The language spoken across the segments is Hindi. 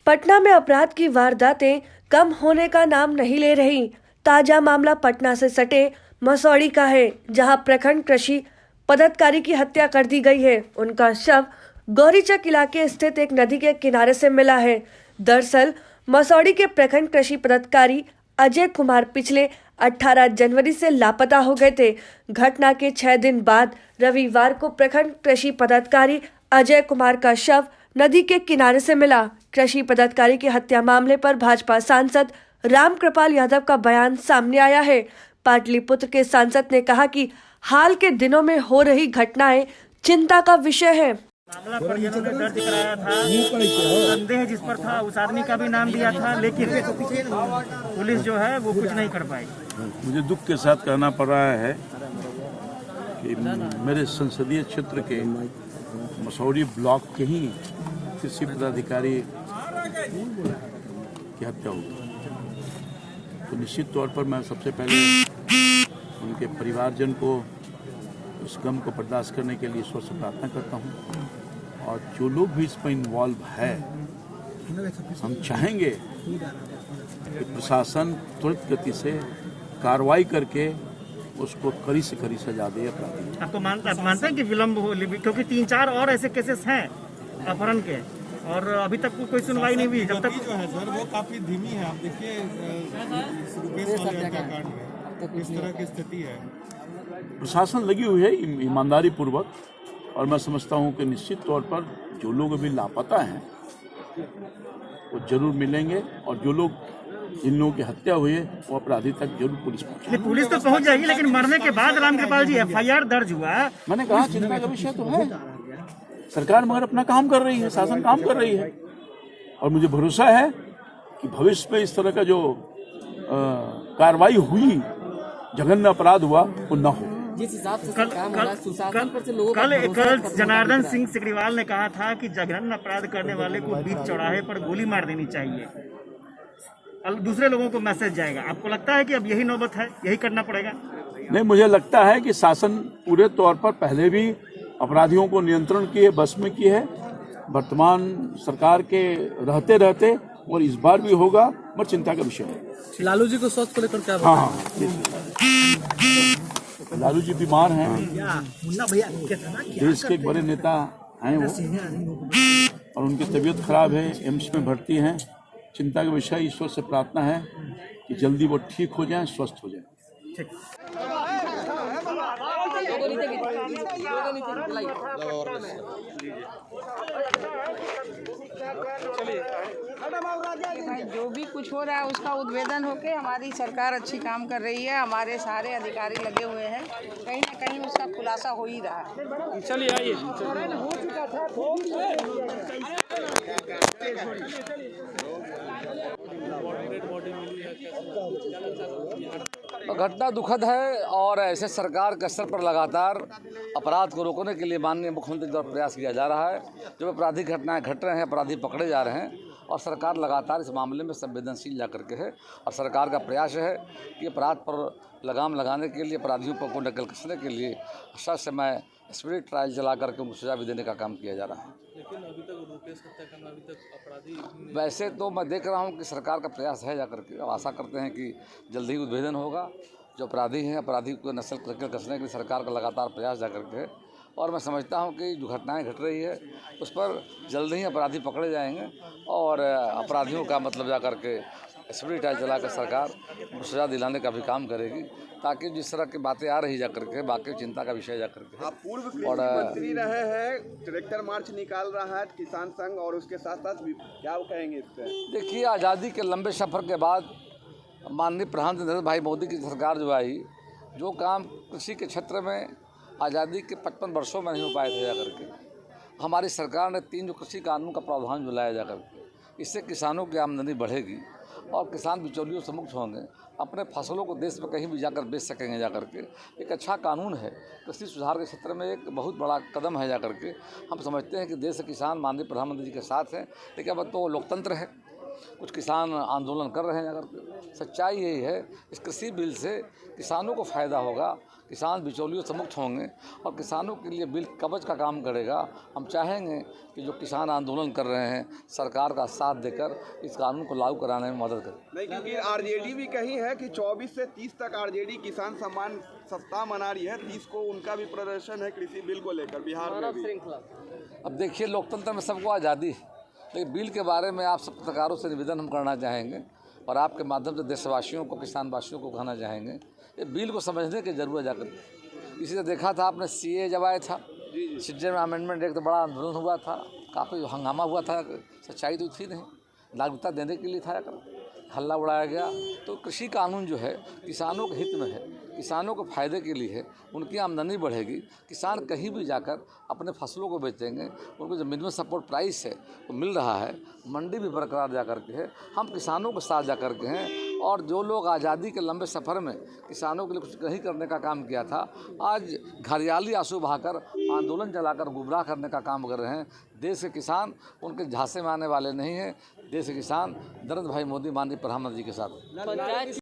पटना में अपराध की वारदातें कम होने का नाम नहीं ले रही। ताजा मामला पटना से सटे मसौड़ी का है, जहां प्रखंड कृषि पदाधिकारी की हत्या कर दी गई है। उनका शव गौरीचक इलाके स्थित एक नदी के किनारे से मिला है। दरअसल मसौड़ी के प्रखंड कृषि पदाधिकारी अजय कुमार पिछले 18 जनवरी से लापता हो गए थे। घटना के 6 दिन बाद रविवार को प्रखंड कृषि पदाधिकारी अजय कुमार का शव नदी के किनारे से मिला। कृषि पदाधिकारी की हत्या मामले पर भाजपा सांसद रामकृपाल यादव का बयान सामने आया है। पाटलिपुत्र के सांसद ने कहा कि हाल के दिनों में हो रही घटनाएं चिंता का विषय है। मामला परिजनों ने दर्ज कराया था, संदेह जिस पर था उस आदमी का भी नाम दिया था, लेकिन पुलिस जो है वो कुछ नहीं कर पाई। मुझे दुख के साथ कहना पड़ रहा है कि मेरे संसदीय क्षेत्र के मसौड़ी ब्लॉक के ही कृषि पदाधिकारी की हत्या हुई। तो निश्चित तौर पर मैं सबसे पहले उनके परिवारजन को उस गम को बर्दाश्त करने के लिए ईश्वर से प्रार्थना करता हूँ, और जो लोग भी इसमें इन्वॉल्व है, हम चाहेंगे कि प्रशासन त्वरित गति से कार्रवाई करके उसको कड़ी से कड़ी सजा दे अपराधी। आपको मानते हैं कि विलम्ब हो, क्योंकि 3-4 और ऐसे केसेस हैं अपहरण के, और अभी तक कोई सुनवाई नहीं हुई। जब तक जो है सर वो काफी धीमी है। आप देखिए रुपेश वाले हत्याकांड में इस तरह की स्थिति है। प्रशासन लगी हुई है ईमानदारी पूर्वक, और मैं समझता हूं कि निश्चित तौर पर जो लोग अभी लापता हैं वो जरूर मिलेंगे, और जो लोग जिन लोगों की हत्या हुई है वो अपराधी तक जरूर पुलिस पहुंचे। पुलिस तो पहुंच जाएगी, लेकिन मरने के बाद रामकृपाल जी FIR दर्ज हुआ। मैंने कहा चिंता का विषय तो है। सरकार मगर अपना काम कर रही है, शासन काम कर रही है, और मुझे भरोसा है कि भविष्य में इस तरह का जो कार्रवाई हुई, जघन्य अपराध हुआ, वो न हो। जिस हिसाब से काम हो रहा है, सुशासन पर से लोगों का कल जनार्दन सिंह सिकरीवाल ने कहा था कि जघन्य अपराध करने वाले को बीच चौराहे पर गोली मार देनी चाहिए, दूसरे लोगों को मैसेज जाएगा। आपको लगता है कि अब यही नौबत है, यही करना पड़ेगा? नहीं, मुझे लगता है कि शासन पूरे तौर पर पहले भी अपराधियों को नियंत्रण किए, बस में की है, वर्तमान सरकार के रहते रहते, और इस बार भी होगा, मगर चिंता का विषय है। लालू जी को स्वास्थ्य को लेकर क्या? हाँ, लालू जी बीमार हैं, देश के एक बड़े नेता हैं वो, और उनकी तबीयत खराब है, एम्स में भर्ती हैं। चिंता का विषय, ईश्वर से प्रार्थना है कि जल्दी वो ठीक हो जाएं, स्वस्थ हो जाएं। जो भी कुछ हो रहा है उसका उद्भेदन होके हमारी सरकार अच्छी काम कर रही है, हमारे सारे अधिकारी लगे हुए हैं, कहीं ना कहीं उसका खुलासा हो ही रहा है। चलिए आइए। घटना दुखद है, और ऐसे सरकार के स्तर पर लगातार अपराध को रोकने के लिए माननीय मुख्यमंत्री द्वारा प्रयास किया जा रहा है। जो आपराधिक घटनाएं घट रहे हैं, अपराधी पकड़े जा रहे हैं, और सरकार लगातार इस मामले में संवेदनशील जा करके है, और सरकार का प्रयास है कि अपराध पर लगाम लगाने के लिए, अपराधियों को नकल कसने के लिए सर समय स्पिरिट ट्रायल चला करके उनको सजा भी देने का काम किया जा रहा है। लेकिन अभी तक रुपेश हत्याकांड में अभी तक अपराधी, वैसे तो मैं देख रहा हूँ कि सरकार का प्रयास है जा करके, अब आशा करते हैं कि जल्दी ही उद्भेदन होगा। जो अपराधी हैं, अपराधी को नकल कसने के लिए सरकार का लगातार प्रयास जा करके है, और मैं समझता हूं कि जो घटनाएं घट रही है उस पर जल्द ही अपराधी पकड़े जाएंगे, और अपराधियों का मतलब जा करके स्पिरिट ट्रायल चला कर सरकार सजा दिलाने का भी काम करेगी, ताकि जिस तरह की बातें आ रही जा करके बाकी चिंता का विषय जा करके। आप पूर्व कृषि मंत्री रहे हैं, ट्रैक्टर मार्च निकाल रहा है किसान संघ, और उसके साथ साथ भी क्या कहेंगे इस पर? देखिए, आज़ादी के लंबे सफ़र के बाद माननीय प्रधानमंत्री नरेंद्र भाई मोदी की सरकार जो आई, जो काम कृषि के क्षेत्र में आज़ादी के 55 वर्षों में नहीं हो पाए थे जा करके, हमारी सरकार ने 3 जो कृषि कानून का प्रावधान जो लाया जा करके, इससे किसानों की आमदनी बढ़ेगी, और किसान बिचौलियों से मुक्त होंगे, अपने फसलों को देश में कहीं भी जाकर बेच सकेंगे जा करके। एक अच्छा कानून है, कृषि सुधार के क्षेत्र में एक बहुत बड़ा कदम है जा करके। हम समझते हैं कि देश के किसान माननीय प्रधानमंत्री जी के साथ हैं, लेकिन अब तो लोकतंत्र है, कुछ किसान आंदोलन कर रहे हैं। अगर सच्चाई यही है, इस कृषि बिल से किसानों को फ़ायदा होगा, किसान बिचौलियों से मुक्त होंगे और किसानों के लिए बिल कवच का काम करेगा। हम चाहेंगे कि जो किसान आंदोलन कर रहे हैं सरकार का साथ देकर इस कानून को लागू कराने में मदद करें। नहीं, क्योंकि आरजेडी भी कही है कि 24 से 30 तक आरजेडी किसान सम्मान सप्ताह मना रही है। 30 को उनका भी प्रदर्शन है कृषि बिल को लेकर बिहार में भी। अब देखिए, लोकतंत्र में सबको आज़ादी है, लेकिन बिल के बारे में आप सब पत्रकारों से निवेदन हम करना चाहेंगे और आपके माध्यम से देशवासियों को, किसानवासियों को कहना चाहेंगे, ये बिल को समझने की जरूरत जाकर। इसी से देखा था आपने CAA जब आया था, सिटीजन अमेंडमेंट एक्ट, बड़ा आंदोलन हुआ था, काफ़ी हंगामा हुआ था, सच्चाई तो थी नहीं, नागरिकता देने के लिए था, हल्ला उड़ाया गया। तो कृषि कानून जो है किसानों के हित में है, किसानों को फ़ायदे के लिए है, उनकी आमदनी बढ़ेगी, किसान कहीं भी जाकर अपने फसलों को बेचेंगे, उनको जो मिनिमम सपोर्ट प्राइस है वो मिल रहा है, मंडी भी बरकरार जा कर के है, हम किसानों के साथ जा कर के हैं। और जो लोग आज़ादी के लंबे सफ़र में किसानों के लिए कुछ नहीं करने का काम किया था, आज घरियाली आंसू बहाकर आंदोलन चलाकर गुमराह करने का काम कर रहे हैं। देश के किसान उनके झांसे में आने वाले नहीं हैं। देश के किसान नरेंद्र भाई मोदी माननीय प्रधानमंत्री के साथ।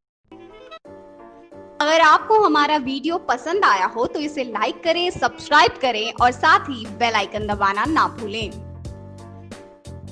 अगर आपको हमारा वीडियो पसंद आया हो तो इसे लाइक करें, सब्सक्राइब करें और साथ ही बेल आइकन दबाना ना भूलें।